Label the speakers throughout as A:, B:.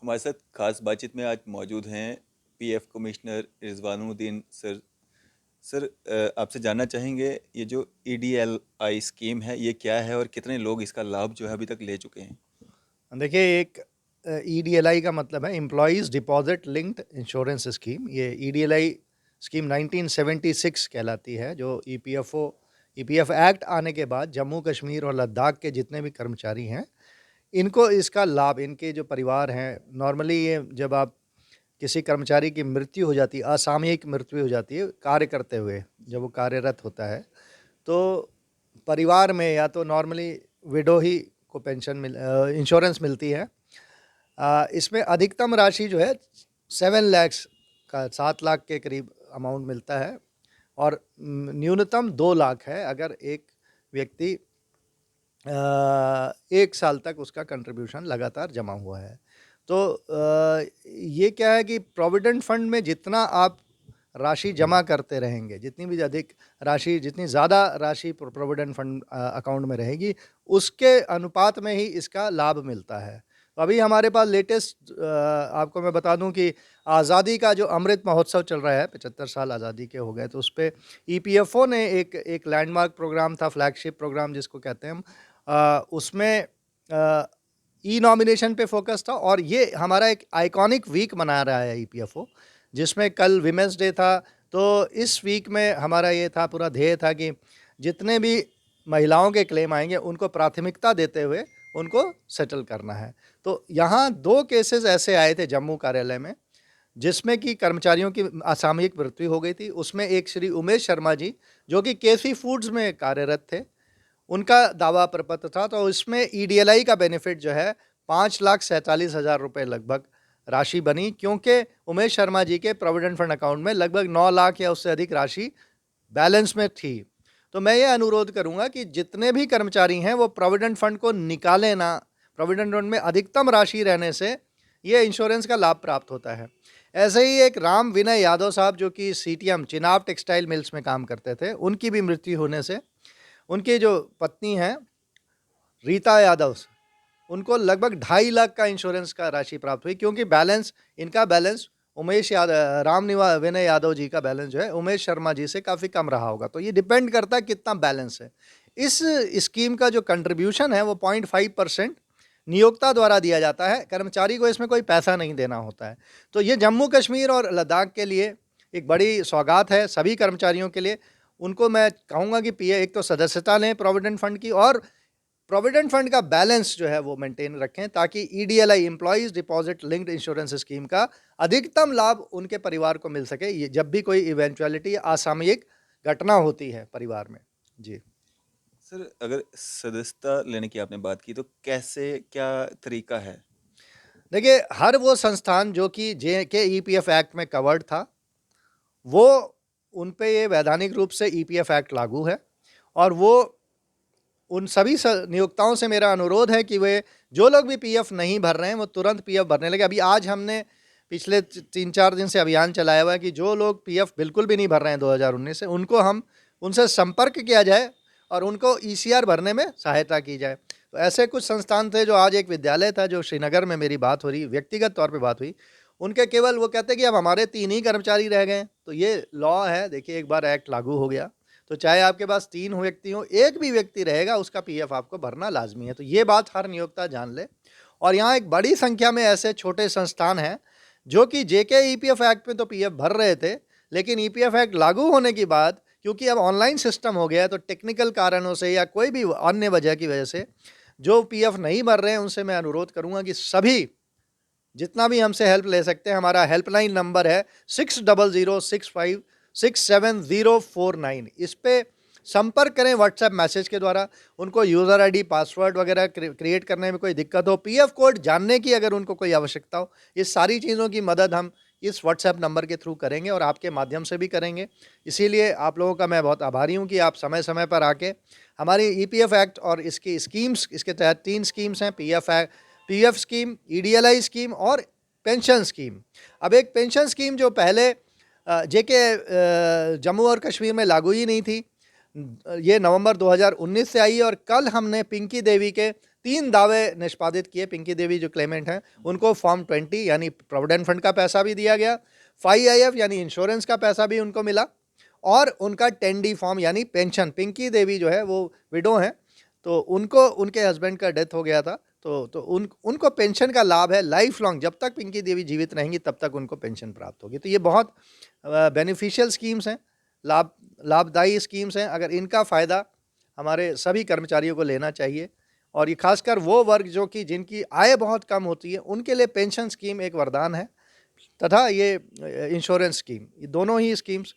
A: हमारे साथ खास बातचीत में आज मौजूद हैं पीएफ कमिश्नर रिजवानुद्दीन सर। सर, आपसे जानना चाहेंगे ये जो ईडीएलआई स्कीम है ये क्या है और कितने लोग इसका लाभ जो है अभी तक ले चुके हैं।
B: देखिए, एक ईडीएलआई का मतलब है employees deposit linked insurance scheme. ये ईडीएलआई स्कीम 1976 कहलाती है, जो ईपीएफ एक्ट आने के बाद जम्मू कश्मीर और लद्दाख के जितने भी कर्मचारी हैं, इनको इसका लाभ, इनके जो परिवार हैं, नॉर्मली ये जब आप किसी कर्मचारी की मृत्यु हो जाती है, असामयिक मृत्यु हो जाती है कार्य करते हुए, जब वो कार्यरत होता है, तो परिवार में या तो नॉर्मली विडो ही को इंश्योरेंस मिलती है। इसमें अधिकतम राशि जो है 7 लैक्स का 7 लाख के करीब अमाउंट मिलता है, और न्यूनतम 2 लाख है अगर एक व्यक्ति 1 साल तक उसका कंट्रीब्यूशन लगातार जमा हुआ है। तो ये क्या है कि प्रोविडेंट फंड में जितना आप राशि जमा करते रहेंगे, जितनी भी अधिक राशि, जितनी ज़्यादा राशि प्रोविडेंट फंड अकाउंट में रहेगी, उसके अनुपात में ही इसका लाभ मिलता है। तो अभी हमारे पास लेटेस्ट आपको मैं बता दूं कि आज़ादी का जो अमृत महोत्सव चल रहा है, 75 साल आज़ादी के हो गए, तो उस पे ईपीएफओ ने एक लैंडमार्क प्रोग्राम था, फ्लैगशिप प्रोग्राम जिसको कहते हैं हम, उसमें ई नॉमिनेशन पे फोकस था, और ये हमारा एक आइकॉनिक वीक मना रहा है ईपीएफओ, जिसमें कल विमेंस डे था। तो इस वीक में हमारा ये था, पूरा ध्येय था कि जितने भी महिलाओं के क्लेम आएंगे उनको प्राथमिकता देते हुए उनको सेटल करना है। तो यहाँ 2 केसेस ऐसे आए थे जम्मू कार्यालय में, जिसमें कि कर्मचारियों की असामयिक मृत्यु हो गई थी। उसमें एक श्री उमेश शर्मा जी, जो कि केसी फूड्स में कार्यरत थे, उनका दावा प्रपत्र था। तो इसमें ईडीएलआई का बेनिफिट जो है 5,47,000 रुपये लगभग राशि बनी, क्योंकि उमेश शर्मा जी के प्रोविडेंट फंड अकाउंट में लगभग 9 लाख या उससे अधिक राशि बैलेंस में थी। तो मैं ये अनुरोध करूंगा कि जितने भी कर्मचारी हैं वो प्रोविडेंट फंड को निकालें ना। प्रोविडेंट फंड में अधिकतम राशि रहने से ये इंश्योरेंस का लाभ प्राप्त होता है। ऐसे ही एक राम विनय यादव साहब, जो कि सीटीएम चिनाब टेक्सटाइल मिल्स में काम करते थे, उनकी भी मृत्यु होने से उनकी जो पत्नी हैं रीता यादव, उनको लगभग 2.5 लाख का इंश्योरेंस का राशि प्राप्त हुई, क्योंकि इनका बैलेंस उमेश यादव, विनय यादव जी का बैलेंस जो है उमेश शर्मा जी से काफ़ी कम रहा होगा। तो ये डिपेंड करता है कितना बैलेंस है। इस स्कीम का जो कंट्रीब्यूशन है वो 0.5% नियोक्ता द्वारा दिया जाता है, कर्मचारी को इसमें कोई पैसा नहीं देना होता है। तो ये जम्मू कश्मीर और लद्दाख के लिए एक बड़ी सौगात है, सभी कर्मचारियों के लिए। उनको मैं कहूँगा कि एक तो सदस्यता लें प्रोविडेंट फंड की, और प्रोविडेंट फंड का बैलेंस जो है वो मेंटेन रखें, ताकि EDLI employees deposit linked insurance scheme का अधिकतम लाभ उनके परिवार को मिल सके, ये जब भी कोई इवेंचुअलिटी, असामयिक घटना होती है परिवार में। जी
A: सर, अगर सदस्यता लेने की आपने बात की तो कैसे, क्या तरीका है।
B: देखिए, हर वो संस्थान जो कि जे के ईपीएफ एक्ट में कवर्ड था, वो उन पे ये वैधानिक रूप से ईपीएफ एक्ट लागू है, और वो उन सभी नियोक्ताओं से मेरा अनुरोध है कि वे, जो लोग भी पीएफ नहीं भर रहे हैं, वो तुरंत पीएफ भरने लगे। अभी आज हमने पिछले 3-4 दिन से अभियान चलाया हुआ है कि जो लोग पीएफ बिल्कुल भी नहीं भर रहे हैं 2019 से, उनसे संपर्क किया जाए और उनको ईसीआर भरने में सहायता की जाए। तो ऐसे कुछ संस्थान थे, जो आज एक विद्यालय था जो श्रीनगर में, मेरी बात हो रही, व्यक्तिगत तौर पर बात हुई, उनके केवल वो कहते कि अब हमारे 3 ही कर्मचारी रह गए। तो ये लॉ है, देखिए, एक बार एक्ट लागू हो गया तो चाहे आपके पास 3 व्यक्ति हो, एक भी व्यक्ति रहेगा, उसका पीएफ आपको भरना लाजमी है। तो ये बात हर नियोक्ता जान ले। और यहाँ एक बड़ी संख्या में ऐसे छोटे संस्थान हैं जो कि जेके ईपीएफ एक्ट में तो पीएफ भर रहे थे, लेकिन ईपीएफ एक्ट लागू होने के बाद, क्योंकि अब ऑनलाइन सिस्टम हो गया है, तो टेक्निकल कारणों से या कोई भी अन्य वजह की वजह से जो पीएफ नहीं भर रहे हैं, उनसे मैं अनुरोध करूंगा कि सभी जितना भी हमसे हेल्प ले सकते हैं, हमारा हेल्पलाइन नंबर है 6006567049। इस पे संपर्क करें व्हाट्सएप मैसेज के द्वारा। उनको यूज़र आईडी, पासवर्ड वगैरह क्रिएट करने में कोई दिक्कत हो, पीएफ कोड जानने की अगर उनको कोई आवश्यकता हो, इस सारी चीज़ों की मदद हम इस व्हाट्सएप नंबर के थ्रू करेंगे, और आपके माध्यम से भी करेंगे। इसीलिए आप लोगों का मैं बहुत आभारी हूँ कि आप समय समय पर आके हमारी ईपीएफ एक्ट और इसकी स्कीम्स, इसके तहत 3 स्कीम्स हैं, पीएफ स्कीम, ईडीएलआई स्कीम और पेंशन स्कीम। अब एक पेंशन स्कीम जो पहले जेके जम्मू और कश्मीर में लागू ही नहीं थी, ये नवंबर 2019 से आई, और कल हमने पिंकी देवी के 3 दावे निष्पादित किए। पिंकी देवी जो क्लेमेंट हैं उनको फॉर्म 20 यानी प्रोविडेंट फंड का पैसा भी दिया गया, 5IF यानी इंश्योरेंस का पैसा भी उनको मिला, और उनका 10D फॉर्म यानी पेंशन। पिंकी देवी जो है वो विडो हैं, तो उनको उनके हस्बैंड का डेथ हो गया था, तो उनको पेंशन का लाभ है लाइफ लॉन्ग। जब तक पिंकी देवी जीवित रहेंगी तब तक उनको पेंशन प्राप्त होगी। तो ये बहुत बेनिफिशियल स्कीम्स हैं, लाभदायी स्कीम्स हैं। अगर इनका फ़ायदा हमारे सभी कर्मचारियों को लेना चाहिए, और ये खासकर वो वर्ग जो कि जिनकी आय बहुत कम होती है उनके लिए पेंशन स्कीम एक वरदान है, तथा ये इंश्योरेंस स्कीम, ये दोनों ही स्कीम्स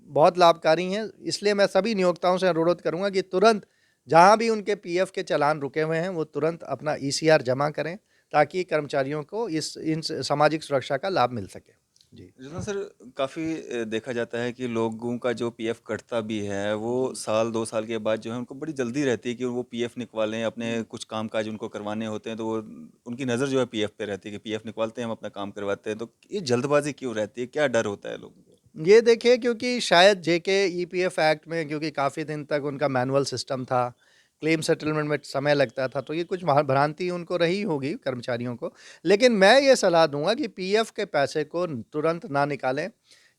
B: बहुत लाभकारी हैं। इसलिए मैं सभी नियोक्ताओं से अनुरोध करूंगा कि तुरंत जहां भी उनके पीएफ के चालान रुके हुए हैं वो तुरंत अपना ईसीआर जमा करें, ताकि कर्मचारियों को इन सामाजिक सुरक्षा का लाभ मिल सके। जी
A: रिजवान सर, काफ़ी देखा जाता है कि लोगों का जो पीएफ कटता भी है वो साल 2 साल के बाद जो है उनको बड़ी जल्दी रहती है कि वो पीएफ निकलवालें, अपने कुछ काम काज उनको करवाने होते हैं, तो वो उनकी नज़र जो है पीएफ पे रहती है कि पीएफ निकलवाते हैं, हम अपना काम करवाते हैं। तो ये जल्दबाजी क्यों रहती है, क्या डर होता है लोगों को?
B: ये देखिए, क्योंकि शायद जेके ईपीएफ एक्ट में क्योंकि काफ़ी दिन तक उनका मैनुअल सिस्टम था, क्लेम सेटलमेंट में समय लगता था, तो ये कुछ भ्रांति उनको रही होगी कर्मचारियों को। लेकिन मैं ये सलाह दूंगा कि पीएफ के पैसे को तुरंत ना निकालें,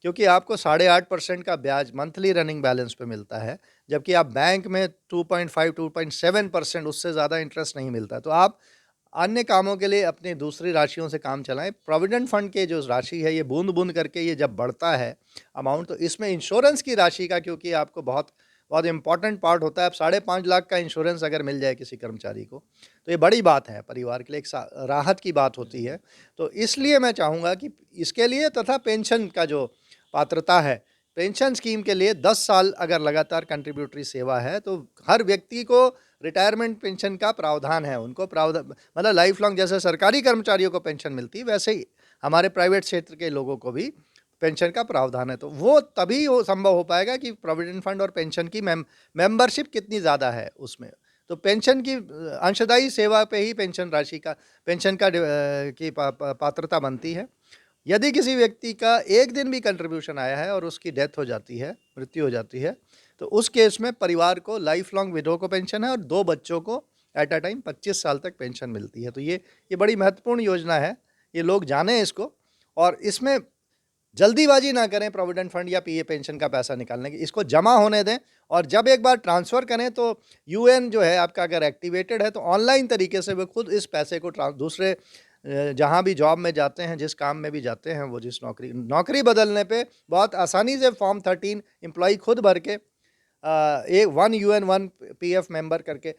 B: क्योंकि आपको 8.5% का ब्याज मंथली रनिंग बैलेंस पे मिलता है, जबकि आप बैंक में 2.5 2.7% उससे ज़्यादा इंटरेस्ट नहीं मिलता। तो आप अन्य कामों के लिए अपनी दूसरी राशियों से काम चलाएं। प्रोविडेंट फंड के जो राशि है ये बूंद बूंद करके ये जब बढ़ता है अमाउंट, तो इसमें इंश्योरेंस की राशि का, क्योंकि आपको बहुत बहुत इंपॉर्टेंट पार्ट होता है। अब 5.5 लाख का इंश्योरेंस अगर मिल जाए किसी कर्मचारी को तो ये बड़ी बात है, परिवार के लिए एक राहत की बात होती है। तो इसलिए मैं चाहूँगा कि इसके लिए, तथा पेंशन का जो पात्रता है, पेंशन स्कीम के लिए 10 साल अगर लगातार कंट्रीब्यूटरी सेवा है तो हर व्यक्ति को रिटायरमेंट पेंशन का प्रावधान है। उनको प्रावधान मतलब लाइफ लॉन्ग, जैसे सरकारी कर्मचारियों को पेंशन मिलती है वैसे ही हमारे प्राइवेट क्षेत्र के लोगों को भी पेंशन का प्रावधान है। तो वो तभी वो संभव हो पाएगा कि प्रोविडेंट फंड और पेंशन की मेंबरशिप कितनी ज़्यादा है उसमें। तो पेंशन की अंशदायी सेवा पे ही पेंशन राशि का, पेंशन का की पात्रता बनती है। यदि किसी व्यक्ति का एक दिन भी कंट्रीब्यूशन आया है और उसकी डेथ हो जाती है, मृत्यु हो जाती है, तो उस केस में परिवार को लाइफ लॉन्ग विडो को पेंशन है और 2 बच्चों को एट अ टाइम 25 साल तक पेंशन मिलती है। तो ये बड़ी महत्वपूर्ण योजना है, ये लोग जानें इसको, और इसमें जल्दीबाजी ना करें प्रोविडेंट फंड या पीए पेंशन का पैसा निकालने की। इसको जमा होने दें, और जब एक बार ट्रांसफ़र करें तो यूएन जो है आपका अगर एक्टिवेटेड है तो ऑनलाइन तरीके से वो खुद इस पैसे को दूसरे जहाँ भी जॉब में जाते हैं, जिस काम में भी जाते हैं, वो जिस नौकरी बदलने पे बहुत आसानी से फॉर्म 13 एम्प्लॉई खुद भर के एक 1 यूएन 1 पीएफ मेंबर करके,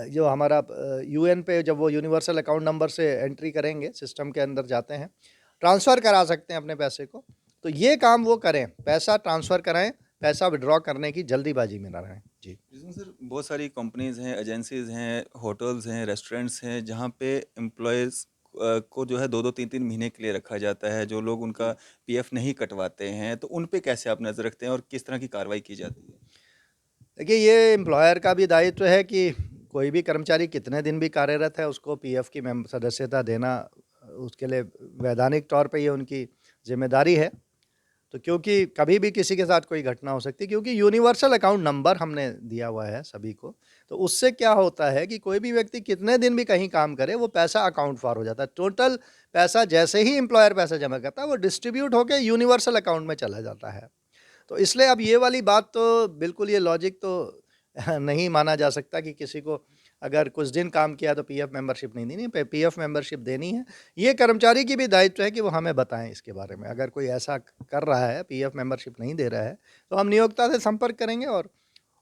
B: जो हमारा यूएन पे जब वो यूनिवर्सल अकाउंट नंबर से एंट्री करेंगे, सिस्टम के अंदर जाते हैं, ट्रांसफ़र करा सकते हैं अपने पैसे को। तो ये काम वो करें, पैसा ट्रांसफ़र कराएं, पैसा विड्रॉ करने की जल्दीबाजी में ना रहें। जी
A: जिसमें सर बहुत सारी कंपनीज़ हैं, एजेंसीज़ हैं, होटल्स हैं, रेस्टोरेंट्स हैं, जहाँ पे एम्प्लॉयज़ को जो है 2-2 3-3 महीने के लिए रखा जाता है, जो लोग उनका पीएफ नहीं कटवाते हैं, तो उन पे कैसे आप नज़र रखते हैं और किस तरह की कार्रवाई की जाती है?
B: देखिए, ये एम्प्लॉयर का भी दायित्व है कि कोई भी कर्मचारी कितने दिन भी कार्यरत है उसको पीएफ की सदस्यता देना, उसके लिए वैधानिक तौर पे ये उनकी जिम्मेदारी है। तो क्योंकि कभी भी किसी के साथ कोई घटना हो सकती है, क्योंकि यूनिवर्सल अकाउंट नंबर हमने दिया हुआ है सभी को, तो उससे क्या होता है कि कोई भी व्यक्ति कितने दिन भी कहीं काम करे वो पैसा अकाउंट फॉर हो जाता है। टोटल पैसा जैसे ही एम्प्लॉयर पैसा जमा करता है वो डिस्ट्रीब्यूट होकर यूनिवर्सल अकाउंट में चला जाता है। तो इसलिए अब ये वाली बात तो बिल्कुल, ये लॉजिक तो नहीं माना जा सकता कि किसी को अगर कुछ दिन काम किया तो पीएफ मेंबरशिप नहीं देनी, पीएफ मेंबरशिप देनी है। ये कर्मचारी की भी दायित्व है कि वो हमें बताएं इसके बारे में। अगर कोई ऐसा कर रहा है, पीएफ मेंबरशिप नहीं दे रहा है, तो हम नियोक्ता से संपर्क करेंगे और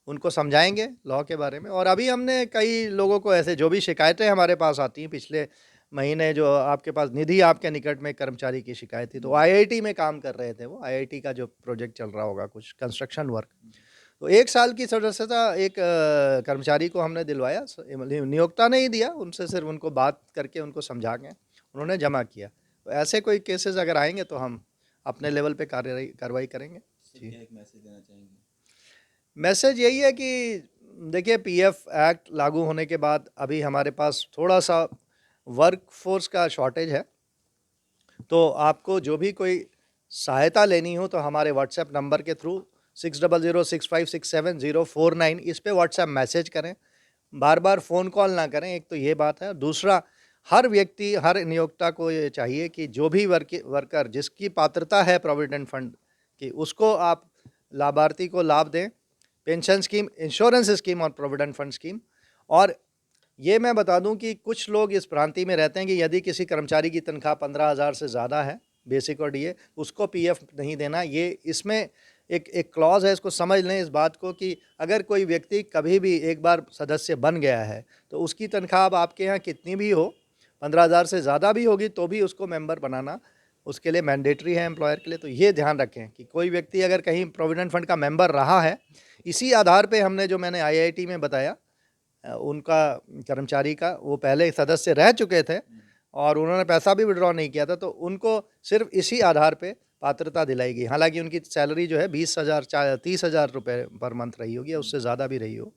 B: उनको समझाएंगे लॉ के बारे में। और अभी हमने कई लोगों को ऐसे, जो भी शिकायतें हमारे पास आती हैं, पिछले महीने जो आपके पास निधि आपके निकट में एक कर्मचारी की शिकायत थी, तो आईआईटी में काम कर रहे थे वो, आईआईटी का जो प्रोजेक्ट चल रहा होगा कुछ कंस्ट्रक्शन वर्क, तो 1 साल की सदस्यता एक कर्मचारी को हमने दिलवाया, नियोक्ता ने ही दिया, उनसे सिर्फ उनको बात करके उनको समझा के उन्होंने जमा किया। तो ऐसे कोई केसेस अगर आएंगे तो हम अपने लेवल पे कार्रवाई करेंगे। जी,
A: क्या एक मैसेज देना चाहेंगे?
B: मैसेज यही है कि देखिए, पीएफ एक्ट लागू होने के बाद अभी हमारे पास थोड़ा सा वर्क फोर्स का शॉर्टेज है, तो आपको जो भी कोई सहायता लेनी हो तो हमारे व्हाट्सएप नंबर के थ्रू 6006567049 इस पे व्हाट्सएप मैसेज करें। बार बार फ़ोन कॉल ना करें, एक तो ये बात है। दूसरा, हर व्यक्ति, हर नियोक्ता को ये चाहिए कि जो भी वर्कर जिसकी पात्रता है प्रोविडेंट फंड की, उसको आप लाभार्थी को लाभ दें। पेंशन स्कीम, इंश्योरेंस स्कीम और प्रोविडेंट फंड स्कीम। और ये मैं बता दूं कि कुछ लोग इस भ्रांति में रहते हैं कि यदि किसी कर्मचारी की तनख्वाह 15,000 से ज़्यादा है, बेसिक और डीए, उसको पीएफ नहीं देना। ये इसमें एक क्लॉज है, इसको समझ लें इस बात को कि अगर कोई व्यक्ति कभी भी एक बार सदस्य बन गया है तो उसकी तनख्वाह अब आपके यहाँ कितनी भी हो, 15,000 से ज़्यादा भी होगी तो भी उसको मेंबर बनाना उसके लिए मैंडेटरी है एम्प्लॉयर के लिए। तो ये ध्यान रखें कि कोई व्यक्ति अगर कहीं प्रोविडेंट फंड का मेंबर रहा है, इसी आधार पे हमने जो मैंने आईआईटी में बताया, उनका कर्मचारी का वो पहले सदस्य रह चुके थे और उन्होंने पैसा भी विड्रॉ नहीं किया था, तो उनको सिर्फ इसी आधार पे पात्रता दिलाई गई। हालांकि उनकी सैलरी जो है 20,000 30,000 रुपये पर मंथ रही होगी या उससे ज़्यादा भी रही हो।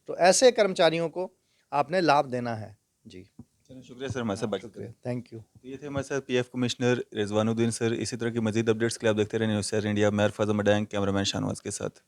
B: तो ऐसे कर्मचारियों को आपने लाभ देना है। जी,
A: चलिए शुक्रिया सर हमारे साथ बातचीत
B: शुक्रिया,
A: करने
B: थैंक यू।
A: तो ये थे हमारे साथ पीएफ कमिश्नर रिजवानुद्दीन सर। इसी तरह की मज़ीद अपडेट्स के लिए आप देखते रहें न्यूज़ 7 इंडिया। मैं अरफाज मडैंग, कैमरामैन शाहनवाज के साथ।